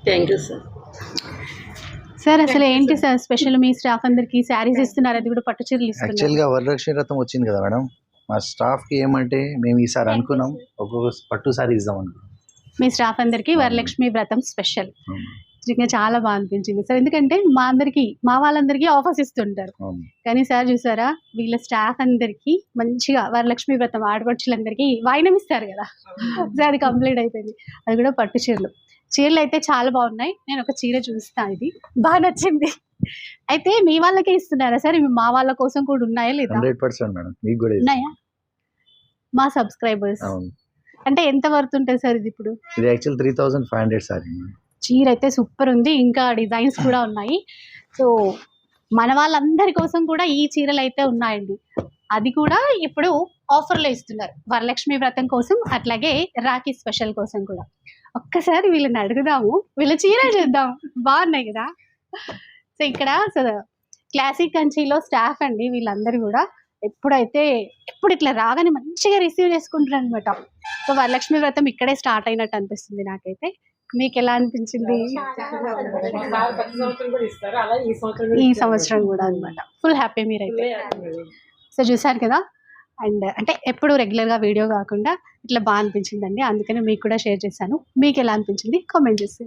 Thank you sir. Sir అసలు ఏంటి sir special మీ staff అందరికి శారీస్ ఇస్తున్నారు, అది కూడా పట్టు చీరలు ఇస్తున్నారు. యాక్చువల్గా వరలక్ష్మి వ్రతం వచ్చింది కదా మేడం, మా స్టాఫ్కి ఏమంటే మేము ఈసారి అనుకున్నాం ఒక్కొక్క పట్టు సారీ ఇద్దాం అనుకున్నాం. మీ స్టాఫ్ అందరికి వరలక్ష్మి వ్రతం స్పెషల్. నిజంగా చాలా బాగా అనిపించింది సార్, ఎందుకంటే మా వాళ్ళందరికీ ఆఫర్స్ ఇస్తుంటారు, కానీ సార్ చూసారా వీళ్ళ స్టాఫ్ అందరికి మంచిగా వరలక్ష్మి వ్రతం ఆడపడుచులందరికీ వాయినం ఇస్తారు కదా, సార్ అది కంప్లీట్ అయిపోయింది. అది కూడా పట్టు చీరలు అయితే చాలా బాగున్నాయి. నేను ఒక చీర చూస్తాను, ఇది బాగా నచ్చింది. అయితే మీ వాళ్ళకే ఇస్తున్నారా సార్, మా వాళ్ళ కోసం కూడా ఉన్నాయా లేదా? 100% మేడం, మీకు కూడా ఉన్నాయా? మా సబ్స్క్రైబర్స్ అంటే ఎంత వర్త్ ఉంటుంది సార్ ఇది? ఇప్పుడు ఇది యాక్చువల్ 3500 సారీ. చీర అయితే సూపర్ ఉంది, ఇంకా డిజైన్స్ కూడా ఉన్నాయి. సో మన వాళ్ళందరి కోసం కూడా ఈ చీరలు అయితే ఉన్నాయండి. అది కూడా ఇప్పుడు ఆఫర్లో ఇస్తున్నారు వరలక్ష్మి వ్రతం కోసం, అట్లాగే రాఖీ స్పెషల్ కోసం కూడా. ఒక్కసారి వీళ్ళని అడుగుదాము, వీళ్ళ చీర చూద్దాం, బాగున్నాయి కదా. సో ఇక్కడ క్లాసిక్ కంచిలో స్టాఫ్ అండి వీళ్ళందరూ కూడా. ఎప్పుడు ఇట్లా రాగానే మంచిగా రిసీవ్ చేసుకుంటారు అనమాట. సో వరలక్ష్మి వ్రతం ఇక్కడే స్టార్ట్ అయినట్టు అనిపిస్తుంది నాకైతే. మీకు ఎలా అనిపించింది? ఈ సంవత్సరం కూడా అనమాట ఫుల్ హ్యాపీ మీరైతే. సో చూసారు కదా, అండ్ అంటే ఎప్పుడు రెగ్యులర్గా వీడియో కాకుండా ఇట్లా బాగా అనిపించిందండి, అందుకని మీకు కూడా షేర్ చేశాను. మీకు ఎలా అనిపించింది కామెంట్ చేసి.